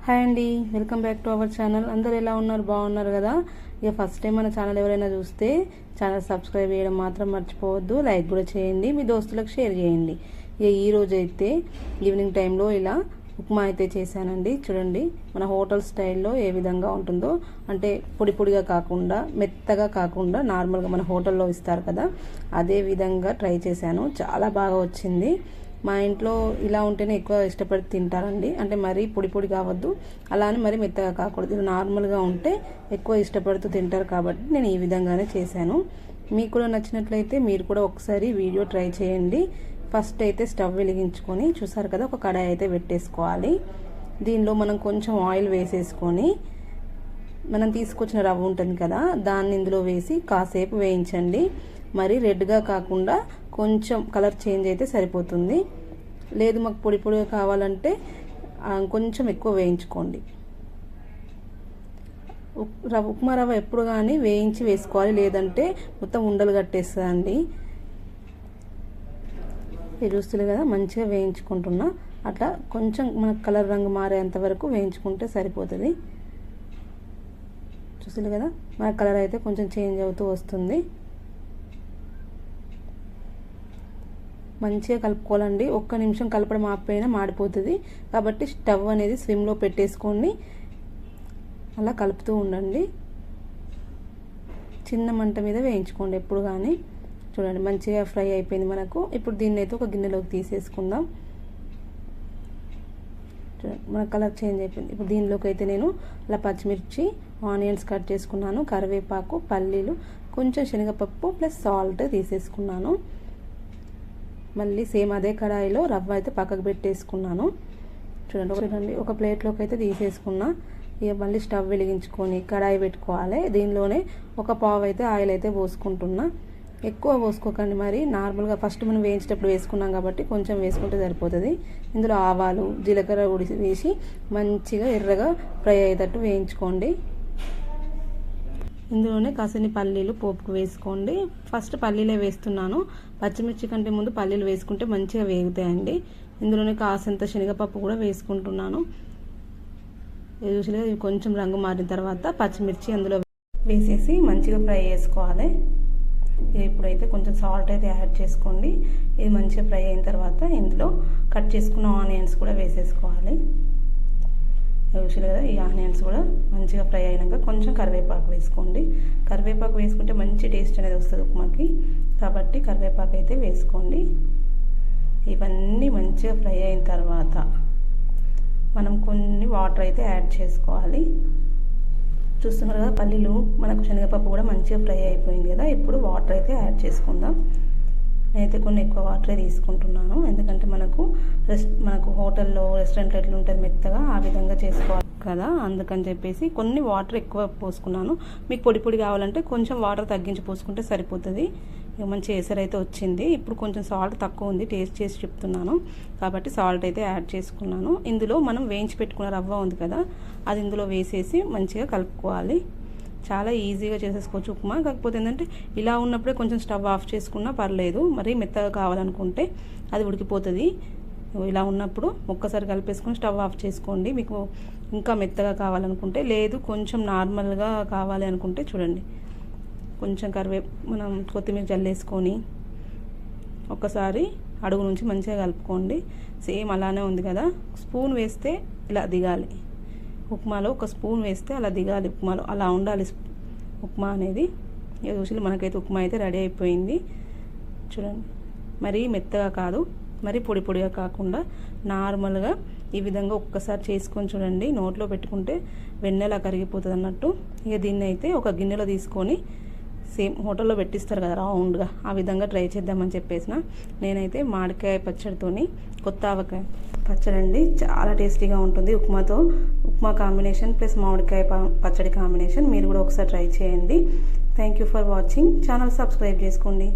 Hi అండి, welcome back to our channel. అందరు ఎలా ఉన్నారు? బాగున్నారు కదా? ఇక ఫస్ట్ టైం మన ఛానల్ ఎవరైనా చూస్తే ఛానల్ సబ్స్క్రైబ్ చేయడం మాత్రం మర్చిపోవద్దు. లైక్ కూడా చేయండి, మీ దోస్తులకు షేర్ చేయండి. ఇక ఈరోజు అయితే ఈవినింగ్ టైంలో ఇలా ఉప్మా అయితే చేశానండి. చూడండి మన హోటల్ స్టైల్లో ఏ విధంగా ఉంటుందో, అంటే పొడి పొడిగా కాకుండా మెత్తగా కాకుండా నార్మల్గా మన హోటల్లో ఇస్తారు కదా, అదే విధంగా ట్రై చేశాను. చాలా బాగా వచ్చింది. మా ఇంట్లో ఇలా ఉంటేనే ఎక్కువ ఇష్టపడి తింటారండి. అంటే మరీ పొడి పొడి కావద్దు, అలానే మరీ మెత్తగా కాకూడదు. ఇది నార్మల్గా ఉంటే ఎక్కువ ఇష్టపడుతూ తింటారు కాబట్టి నేను ఈ విధంగానే చేశాను. మీకు కూడా నచ్చినట్లయితే మీరు కూడా ఒకసారి వీడియో ట్రై చేయండి. ఫస్ట్ అయితే స్టవ్ వెలిగించుకొని చూసారు కదా, ఒక కడాయి అయితే పెట్టేసుకోవాలి. దీనిలో మనం కొంచెం ఆయిల్ వేసేసుకొని మనం తీసుకొచ్చిన రవ్వ ఉంటుంది కదా, దాన్ని ఇందులో వేసి కాసేపు వేయించండి. మరి రెడ్గా కాకుండా కొంచెం కలర్ చేంజ్ అయితే సరిపోతుంది. లేదు మాకు పొడి పొడిగా కావాలంటే కొంచెం ఎక్కువ వేయించుకోండి. ఉప్మా రవ్వ ఎప్పుడు కానీ వేయించి వేసుకోవాలి, లేదంటే మొత్తం ఉండలు కట్టేస్తుందండి. ఇది చూస్తుంది కదా, మంచిగా వేయించుకుంటున్నా. అట్లా కొంచెం మనకు కలర్ రంగు మారేంత వరకు వేయించుకుంటే సరిపోతుంది. చూస్తుంది కదా, మన కలర్ అయితే కొంచెం చేంజ్ అవుతూ వస్తుంది. మంచిగా కలుపుకోవాలండి. ఒక్క నిమిషం కలపడం ఆపైనా మాడిపోతుంది కాబట్టి స్టవ్ అనేది స్విమ్లో పెట్టేసుకొని అలా కలుపుతూ ఉండండి. చిన్న మంట మీద వేయించుకోండి ఎప్పుడు కానీ. చూడండి మంచిగా ఫ్రై అయిపోయింది మనకు. ఇప్పుడు దీన్ని అయితే ఒక గిన్నెలోకి తీసేసుకుందాం. చూడండి మన కలర్ చేంజ్ అయిపోయింది. ఇప్పుడు దీనిలోకి అయితే నేను అలా పచ్చిమిర్చి, ఆనియన్స్ కట్ చేసుకున్నాను, కరివేపాకు, పల్లీలు, కొంచెం శనగపప్పు ప్లస్ సాల్ట్ తీసేసుకున్నాను. మళ్ళీ సేమ్ అదే కడాయిలో రవ్వ అయితే పక్కకు పెట్టేసుకున్నాను. చూడండి ఒక ప్లేట్లోకి అయితే తీసేసుకున్నా. ఇక మళ్ళీ స్టవ్ వెలిగించుకొని కడాయి పెట్టుకోవాలి. దీనిలోనే ఒక పావు అయితే ఆయిల్ అయితే పోసుకుంటున్నా. ఎక్కువ పోసుకోకండి, మరి నార్మల్గా ఫస్ట్ మనం వేయించేటప్పుడు వేసుకున్నాం కాబట్టి కొంచెం వేసుకుంటే సరిపోతుంది. ఇందులో ఆవాలు, జీలకర్ర వేసి మంచిగా ఎర్రగా ఫ్రై అయ్యేటట్టు వేయించుకోండి. ఇందులోనే కాసిని పల్లీలు పోపుకు వేసుకోండి. ఫస్ట్ పల్లీలే వేస్తున్నాను. పచ్చిమిర్చి కంటే ముందు పల్లీలు వేసుకుంటే మంచిగా వేగుతాయండి. ఇందులోనే కాసంత శనగపప్పు కూడా వేసుకుంటున్నాను. ఇవి కొంచెం రంగు మారిన తర్వాత పచ్చిమిర్చి అందులో వేసేసి మంచిగా ఫ్రై చేసుకోవాలి. ఇప్పుడైతే కొంచెం సాల్ట్ అయితే యాడ్ చేసుకోండి. ఇది మంచిగా ఫ్రై అయిన తర్వాత ఇందులో కట్ చేసుకున్న ఆనియన్స్ కూడా వేసేసుకోవాలి. చూసారు కదా, ఈ ఆనియన్స్ కూడా మంచిగా ఫ్రై అయినాక కొంచెం కరివేపాకు వేసుకోండి. కరివేపాకు వేసుకుంటే మంచి టేస్ట్ అనేది వస్తుంది ఉప్మాకి, కాబట్టి కరివేపాకు అయితే వేసుకోండి. ఇవన్నీ మంచిగా ఫ్రై అయిన తర్వాత మనం కొన్ని వాటర్ అయితే యాడ్ చేసుకోవాలి. చూస్తున్నారు కదా, పల్లీలు మనకు శనగపప్పు కూడా మంచిగా ఫ్రై అయిపోయింది కదా. ఇప్పుడు వాటర్ అయితే యాడ్ చేసుకుందాం. నేనైతే కొన్ని ఎక్కువ వాటరే తీసుకుంటున్నాను, ఎందుకంటే మనకు హోటల్లో రెస్టారెంట్లో ఎట్లా ఉంటుంది మెత్తగా, ఆ విధంగా చేసుకోవాలి కదా, అందుకని చెప్పేసి కొన్ని వాటర్ ఎక్కువ పోసుకున్నాను. మీకు పొడి పొడి కావాలంటే కొంచెం వాటర్ తగ్గించి పోసుకుంటే సరిపోతుంది. మంచి ఎసరు అయితే వచ్చింది. ఇప్పుడు కొంచెం సాల్ట్ తక్కువ ఉంది, టేస్ట్ చేసి చెప్తున్నాను కాబట్టి సాల్ట్ అయితే యాడ్ చేసుకున్నాను. ఇందులో మనం వేయించి పెట్టుకున్న రవ్వ ఉంది కదా, అది ఇందులో వేసేసి మంచిగా కలుపుకోవాలి. చాలా ఈజీగా చేసేసుకోవచ్చు ఉప్మా. కాకపోతే ఏంటంటే ఇలా ఉన్నప్పుడే కొంచెం స్టవ్ ఆఫ్ చేసుకున్నా పర్లేదు, మరీ మెత్తగా కావాలనుకుంటే అది ఉడికిపోతుంది. ఇలా ఉన్నప్పుడు ఒక్కసారి కలిపేసుకొని స్టవ్ ఆఫ్ చేసుకోండి. మీకు ఇంకా మెత్తగా కావాలనుకుంటే, లేదు కొంచెం నార్మల్గా కావాలి అనుకుంటే చూడండి కొంచెం మనం కొత్తిమీర జల్లేసుకొని ఒక్కసారి అడుగు నుంచి మంచిగా కలుపుకోండి. సేమ్ అలానే ఉంది కదా, స్పూన్ వేస్తే ఇలా దిగాలి ఉప్మాలో, ఒక స్పూన్ వేస్తే అలా దిగాలి ఉప్మాలో, అలా ఉండాలి ఉప్మా అనేది. చూసి మనకైతే ఉప్మా అయితే రెడీ అయిపోయింది. చూడండి మరీ మెత్తగా కాదు, మరీ పొడి పొడిగా కాకుండా నార్మల్గా ఈ విధంగా ఒక్కసారి చేసుకొని చూడండి. నోట్లో పెట్టుకుంటే వెన్నెలా కరిగిపోతుంది అన్నట్టు. ఇక దీన్ని అయితే ఒక గిన్నెలో తీసుకొని సేమ్ హోటల్లో పెట్టిస్తారు కదా రౌండ్గా, ఆ విధంగా ట్రై చేద్దామని చెప్పేసిన. నేనైతే మామిడికాయ పచ్చడితోని కొత్త ఆవకాయ పచ్చడి అండి, చాలా టేస్టీగా ఉంటుంది ఉప్మాతో. ఉప్మా కాంబినేషన్ ప్లస్ మామిడికాయ పచ్చడి కాంబినేషన్ మీరు కూడా ఒకసారి ట్రై చేయండి. Thank you for watching. Channel subscribe చేసుకోండి.